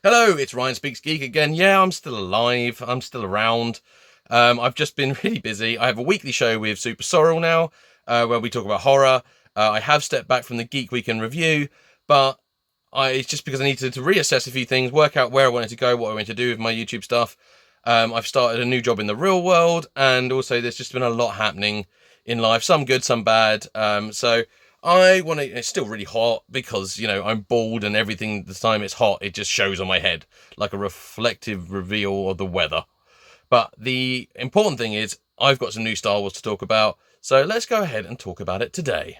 Hello, it's Ryan Speaks Geek again. Yeah, I'm still alive. I'm still around. I've just been really busy. I have a weekly show with Super Sorrel now, where we talk about horror. I have stepped back from the Geek Week in Review, but it's just because I needed to reassess a few things, work out where I wanted to go, what I wanted to do with my YouTube stuff. I've started a new job in the real world, and also there's just been a lot happening in life, some good, some bad. So I want to, it's still really hot because, I'm bald and everything, the time it's hot, it just shows on my head like a reflective reveal of the weather. But the important thing is I've got some new Star Wars to talk about. So let's go ahead and talk about it today.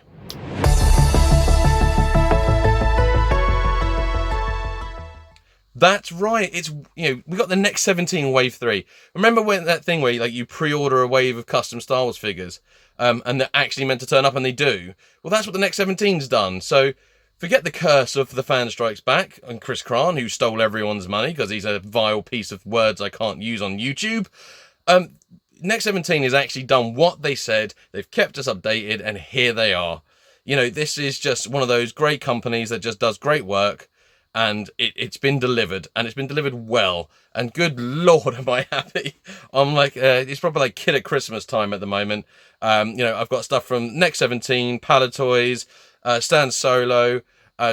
That's right. It's, we got the next 17 Wave 3. Remember when that thing where you pre-order a wave of custom Star Wars figures, and they're actually meant to turn up, and they do? Well, that's what the next 17's done. So forget the curse of The Fan Strikes Back and Chris Cran, who stole everyone's money because he's a vile piece of words I can't use on YouTube. Next 17 has actually done what they said. They've kept us updated, and here they are. This is just one of those great companies that just does great work. And it's been delivered, and it's been delivered well. And good Lord, am I happy. I'm like, it's probably like kid at Christmas time at the moment. I've got stuff from Next 17, Palatoys, Stan Solo,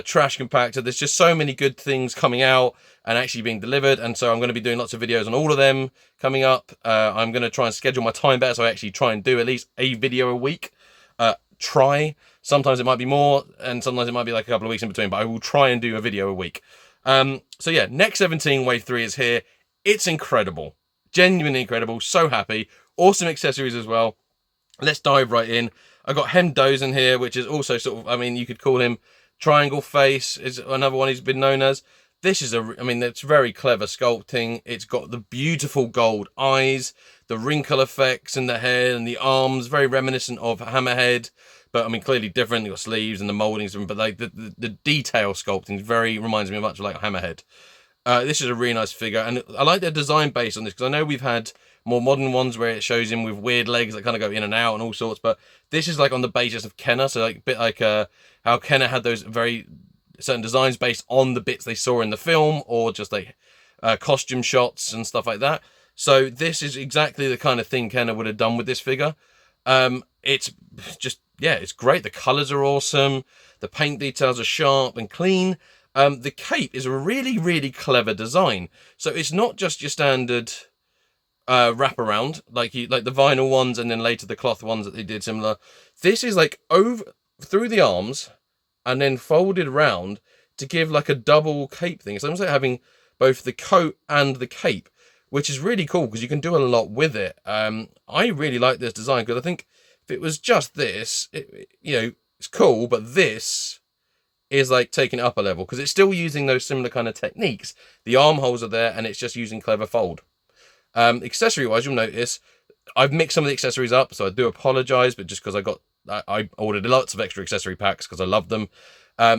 Trash Compactor. There's just so many good things coming out and actually being delivered. And so I'm going to be doing lots of videos on all of them coming up. I'm going to try and schedule my time better, so I actually try and do at least a video a week. Sometimes it might be more, and sometimes it might be like a couple of weeks in between, but I will try and do a video a week. So yeah, Next 17 Wave 3 is here. It's incredible. Genuinely incredible. So happy. Awesome accessories as well. Let's dive right in. I got Hemdozen here, which is also sort of, you could call him Triangle Face, is another one he's been known as. This is it's very clever sculpting. It's got the beautiful gold eyes, the wrinkle effects in the head and the arms, very reminiscent of Hammerhead, but clearly different. You've got sleeves and the moldings, but like the detail sculpting reminds me much of like Hammerhead. This is a really nice figure, and I like their design based on this, because I know we've had more modern ones where it shows him with weird legs that kind of go in and out and all sorts, but this is like on the basis of Kenner, so like a bit like how Kenner had those very certain designs based on the bits they saw in the film, or just like costume shots and stuff like that. So this is exactly the kind of thing Kenner would have done with this figure. It's just, yeah, it's great. The colors are awesome. The paint details are sharp and clean. The cape is a really, really clever design. So it's not just your standard wraparound like the vinyl ones, and then later the cloth ones that they did similar. This is like over through the arms and then folded around to give like a double cape thing. It's almost like having both the coat and the cape, which is really cool because you can do a lot with it. I really like this design because I think if it was just this, it's cool, but this is like taking it up a level because it's still using those similar kind of techniques. The armholes are there, and it's just using clever fold. Accessory wise, you'll notice I've mixed some of the accessories up, so I do apologize, but just because I ordered lots of extra accessory packs because I love them.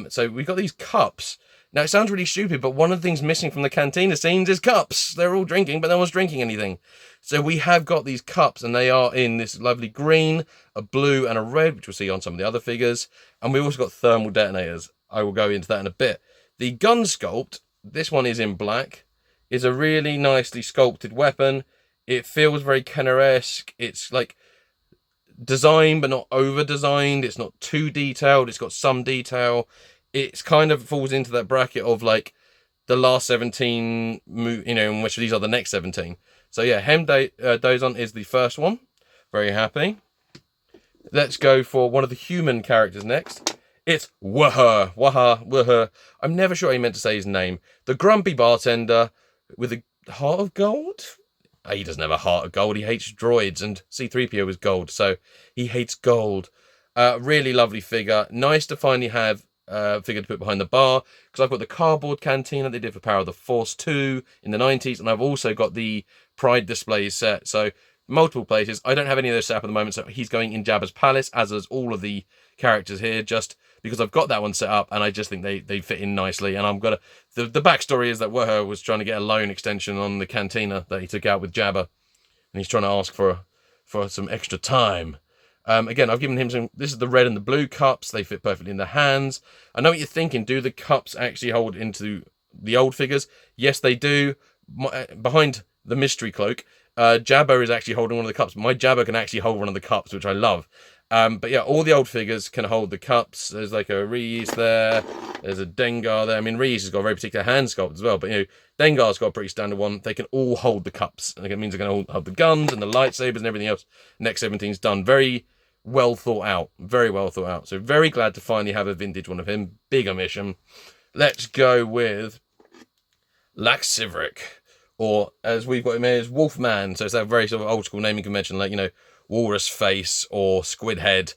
So we've got these cups. Now, it sounds really stupid, but one of the things missing from the cantina scenes is cups. They're all drinking, but no one's drinking anything. So we have got these cups, and they are in this lovely green, a blue, and a red, which we'll see on some of the other figures. And we've also got thermal detonators. I will go into that in a bit. The gun sculpt, this one is in black, is a really nicely sculpted weapon. It feels very Kenner-esque. It's like designed, but not over-designed. It's not too detailed. It's got some detail. It's kind of falls into that bracket of like the last 17, in which these are the next 17. So yeah, Hemdozen is the first one. Very happy. Let's go for one of the human characters next. It's Waha. I'm never sure how you meant to say his name. The grumpy bartender with a heart of gold? He doesn't have a heart of gold. He hates droids, and C-3PO is gold, so he hates gold. Really lovely figure. Nice to finally have figure to put behind the bar, because I've got the cardboard cantina they did for Power of the Force 2 in the 90s, and I've also got the Pride displays set, so multiple places. I don't have any of those set up at the moment, so he's going in Jabba's palace, as does all of the characters here, just because I've got that one set up, and I just think they fit in nicely. And I'm gonna the backstory is that Waha was trying to get a loan extension on the cantina that he took out with Jabba, and he's trying to ask for some extra time. Again, I've given him some, this is the red and the blue cups. They fit perfectly in the hands. I know what you're thinking. Do the cups actually hold into the old figures. Yes, they do. Behind the mystery cloak, Jabba is actually holding one of the cups. My Jabba can actually hold one of the cups, which I love. But yeah, all the old figures can hold the cups. There's like a Reese there. There's a Dengar there. I mean, Reese has got a very particular hand sculpt as well. But, you know, Dengar's got a pretty standard one. They can all hold the cups. And it means they're going to hold the guns and the lightsabers and everything else. Next 17's done. Very well thought out. Very well thought out. So very glad to finally have a vintage one of him. Big omission. Let's go with Laxiveric. Or, as we've got him here, is Wolfman. So it's that very sort of old school naming convention. Like, you know, Walrus Face or Squid Head,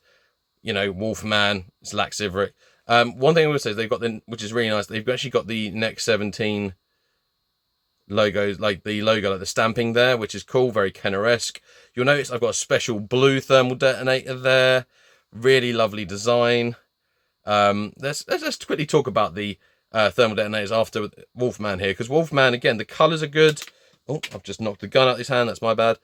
you know, Wolfman, it's Laxiveric. One thing I will say is they've got which is really nice, they've actually got the Next 17 logos, like the logo, like the stamping there, which is cool, very Kenner-esque. You'll notice I've got a special blue thermal detonator there, really lovely design. Let's quickly talk about the thermal detonators after Wolfman here, because Wolfman, again, the colours are good. Oh, I've just knocked the gun out of his hand, that's my bad.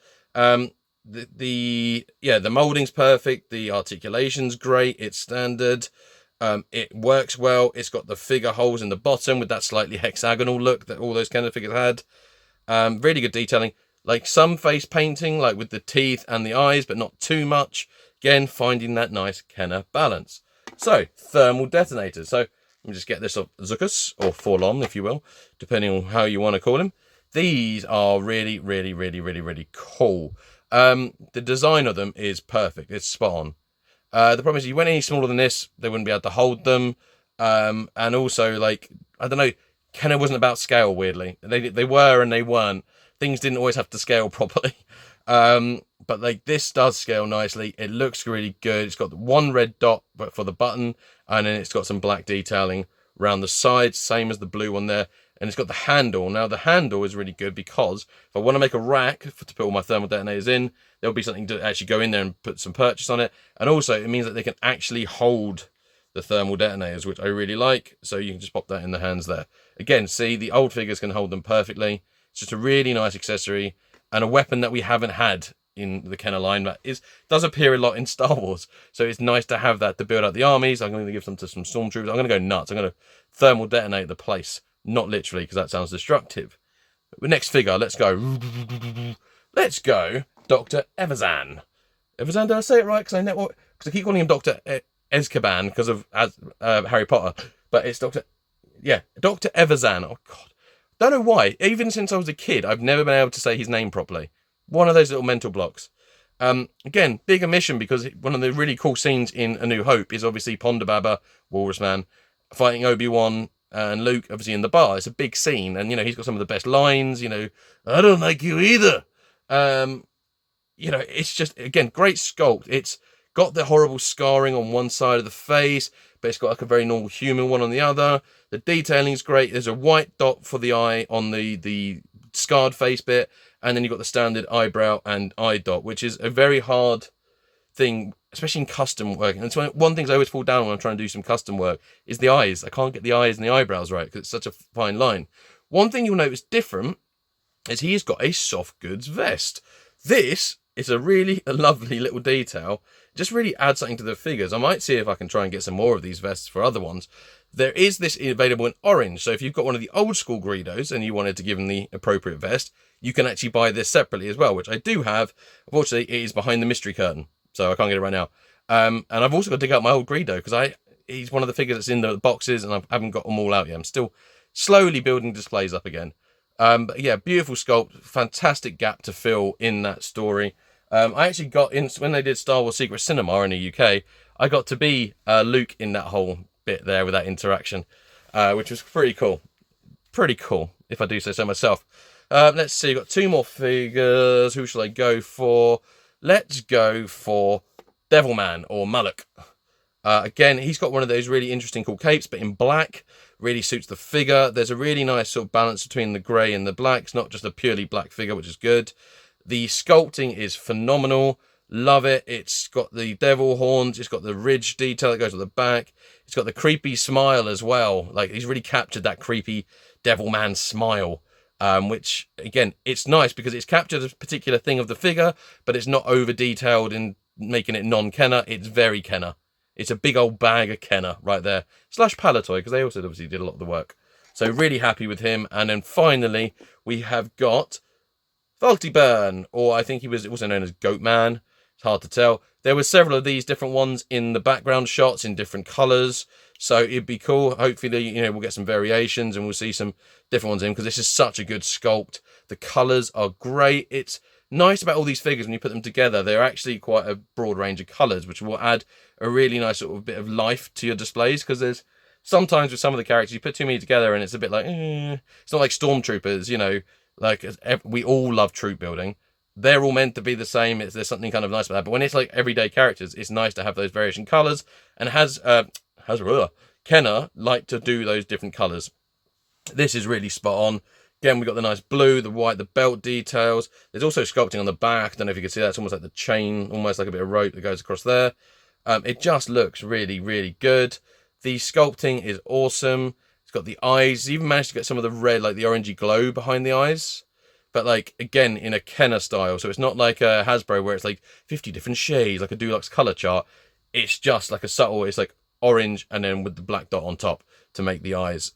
The molding's perfect, the articulation's great, it's standard, it works well, it's got the figure holes in the bottom with that slightly hexagonal look that all those Kenner figures had. Really good detailing, like some face painting, like with the teeth and the eyes, but not too much. Again, finding that nice Kenner balance. So, thermal detonators. So, let me just get this off Zuckus, or Forlon, if you will, depending on how you want to call him. These are really, really, really, really, really cool. The design of them is perfect. It's spot on. The problem is you went any smaller than this, they wouldn't be able to hold them. And also, like, I don't know, Kenner wasn't about scale, weirdly. They were and they weren't. Things didn't always have to scale properly. But like this does scale nicely. It looks really good. It's got one red dot but for the button, and then it's got some black detailing around the sides, same as the blue one there. And it's got the handle. Now, the handle is really good because if I want to make a rack to put all my thermal detonators in, there'll be something to actually go in there and put some purchase on it. And also, it means that they can actually hold the thermal detonators, which I really like. So you can just pop that in the hands there. Again, see, the old figures can hold them perfectly. It's just a really nice accessory and a weapon that we haven't had in the Kenner line that does appear a lot in Star Wars. So it's nice to have that to build out the armies. I'm going to give them to some stormtroopers. I'm going to go nuts. I'm going to thermal detonate the place. Not literally, because that sounds destructive. The next figure, let's go. Let's go, Dr. Evazan. Evazan, did I say it right? Because I keep calling him Dr. Azkaban because of Harry Potter. But it's Dr. Evazan. Oh, God. Don't know why. Even since I was a kid, I've never been able to say his name properly. One of those little mental blocks. Again, big omission, because one of the really cool scenes in A New Hope is obviously Ponda Baba, Walrus Man, fighting Obi-Wan and Luke, obviously, in the bar. It's a big scene, and, you know, he's got some of the best lines, you know, I don't like you either. You know, it's just, again, great sculpt. It's got the horrible scarring on one side of the face, but it's got like a very normal human one on the other. The detailing's great. There's a white dot for the eye on the scarred face bit, and then you've got the standard eyebrow and eye dot, which is a very hard thing, especially in custom work. And it's one thing I always fall down when I'm trying to do some custom work is the eyes. I can't get the eyes and the eyebrows right because it's such a fine line. One thing you'll notice different is he's got a soft goods vest. This is a really lovely little detail. It just really adds something to the figures. I might see if I can try and get some more of these vests for other ones. There is this available in orange. So if you've got one of the old school Greedos and you wanted to give them the appropriate vest, you can actually buy this separately as well, which I do have. Unfortunately, it is behind the mystery curtain, so I can't get it right now. And I've also got to dig out my old Greedo because he's one of the figures that's in the boxes and I haven't got them all out yet. I'm still slowly building displays up again. But yeah, beautiful sculpt, fantastic gap to fill in that story. I actually got in, when they did Star Wars Secret Cinema in the UK, I got to be Luke in that whole bit there with that interaction, which was pretty cool. Pretty cool, if I do say so myself. Let's see, got two more figures. Who shall I go for? Let's go for Devilman or Mullock. Again, he's got one of those really interesting cool capes, but in black. Really suits the figure. There's a really nice sort of balance between the grey and the black. It's not just a purely black figure, which is good. The sculpting is phenomenal. Love it. It's got the devil horns. It's got the ridge detail that goes on the back. It's got the creepy smile as well. Like, he's really captured that creepy devil man smile. Which, again, it's nice because it's captured a particular thing of the figure, but it's not over detailed in making it non-Kenner. It's very Kenner. It's a big old bag of Kenner right there. / Palatoy, because they also obviously did a lot of the work. So really happy with him. And then finally, we have got Burn, or I think he was also known as Goatman. It's hard to tell. There were several of these different ones in the background shots in different colours. So it'd be cool. Hopefully, we'll get some variations and we'll see some different ones in, because this is such a good sculpt. The colours are great. It's nice about all these figures when you put them together. They're actually quite a broad range of colours, which will add a really nice sort of bit of life to your displays, because there's sometimes with some of the characters, you put too many together and it's a bit like, It's not like Stormtroopers, like we all love troop building. They're all meant to be the same. There's something kind of nice about that. But when it's like everyday characters, it's nice to have those variation colours. And Kenner like to do those different colours. This is really spot on. Again, we've got the nice blue, the white, the belt details. There's also sculpting on the back. I don't know if you can see that. It's almost like the chain, almost like a bit of rope that goes across there. It just looks really, really good. The sculpting is awesome. It's got the eyes. Even managed to get some of the red, like the orangey glow behind the eyes. But like, again, in a Kenner style. So it's not like a Hasbro where it's like 50 different shades, like a Dulux color chart. It's just like a subtle, it's like orange and then with the black dot on top to make the eyes.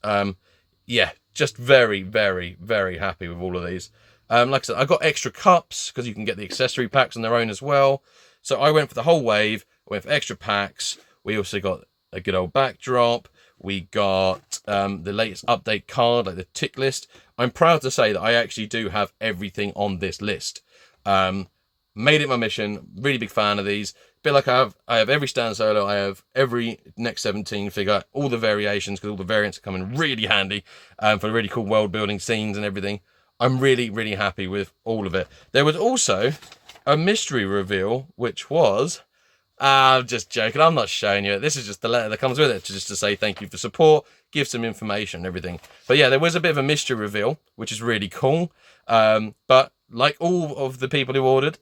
Yeah, just very, very, very happy with all of these. Like I said, I got extra cups because you can get the accessory packs on their own as well. So I went for the whole wave. I went for extra packs. We also got a good old backdrop. We got the latest update card, like the tick list. I'm proud to say that I actually do have everything on this list. Made it my mission. Really big fan of these. Bit like I have every Stan Solo. I have every Next 17 figure. All the variations, because all the variants are coming really handy for really cool world building scenes and everything. I'm really, really happy with all of it. There was also a mystery reveal, which was... I'm just joking. I'm not showing you it. This is just the letter that comes with it, just to say thank you for support, give some information and everything. But yeah, there was a bit of a mystery reveal, which is really cool. But like all of the people who ordered,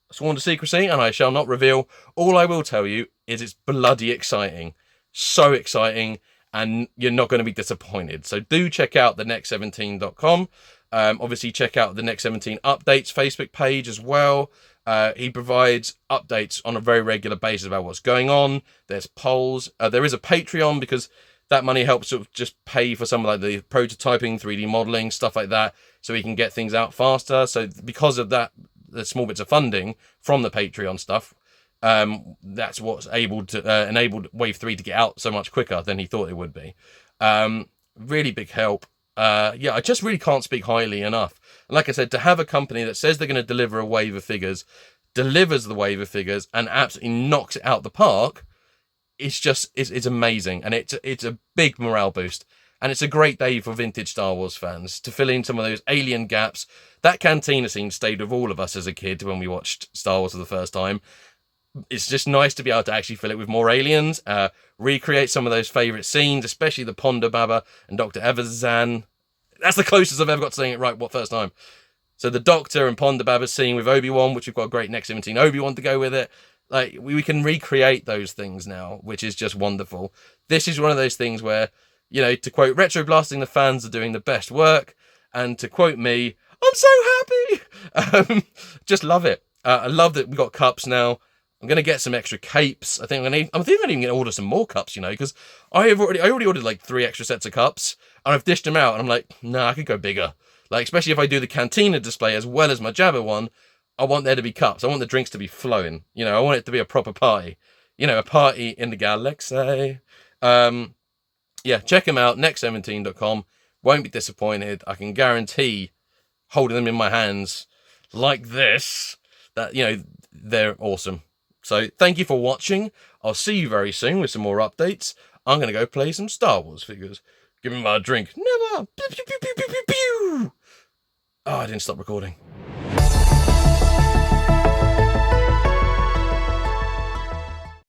sworn to secrecy, and I shall not reveal. All I will tell you is it's bloody exciting. So exciting, and you're not going to be disappointed. So do check out the next17.com. Obviously, check out the Next 17 Updates Facebook page as well. He provides updates on a very regular basis about what's going on. There's polls. There is a Patreon, because that money helps sort of just pay for some of like the prototyping, 3D modeling, stuff like that, so we can get things out faster. So because of that, the small bits of funding from the Patreon stuff, that's what's able to enabled Wave 3 to get out so much quicker than he thought it would be. Really big help. Yeah, I just really can't speak highly enough. And like I said, to have a company that says they're going to deliver a wave of figures, delivers the wave of figures, and absolutely knocks it out the park, it's amazing. And it's a big morale boost. And it's a great day for vintage Star Wars fans to fill in some of those alien gaps. That cantina scene stayed with all of us as a kid when we watched Star Wars for the first time. It's just nice to be able to actually fill it with more aliens, recreate some of those favourite scenes, especially the Ponda Baba and Dr. Evazan. That's the closest I've ever got to saying it right, first time. So the Doctor and Ponda Baba scene with Obi-Wan, which we've got a great Next 17 Obi-Wan to go with it. Like, we can recreate those things now, which is just wonderful. This is one of those things where, to quote Retro Blasting, the fans are doing the best work. And to quote me, I'm so happy! Just love it. I love that we got cups now. I'm going to get some extra capes. I think I'm even going to order some more cups, because I already ordered like 3 extra sets of cups, and I've dished them out, and I'm like, nah, I could go bigger. Like, especially if I do the Cantina display as well as my Jabba one, I want there to be cups. I want the drinks to be flowing. I want it to be a proper party. A party in the galaxy. Yeah, check them out, next17.com. Won't be disappointed. I can guarantee, holding them in my hands like this, that, they're awesome. So thank you for watching. I'll see you very soon with some more updates. I'm going to go play some Star Wars figures. Give me my drink. Never. Pew, pew, pew, pew, pew, pew, pew. Oh, I didn't stop recording.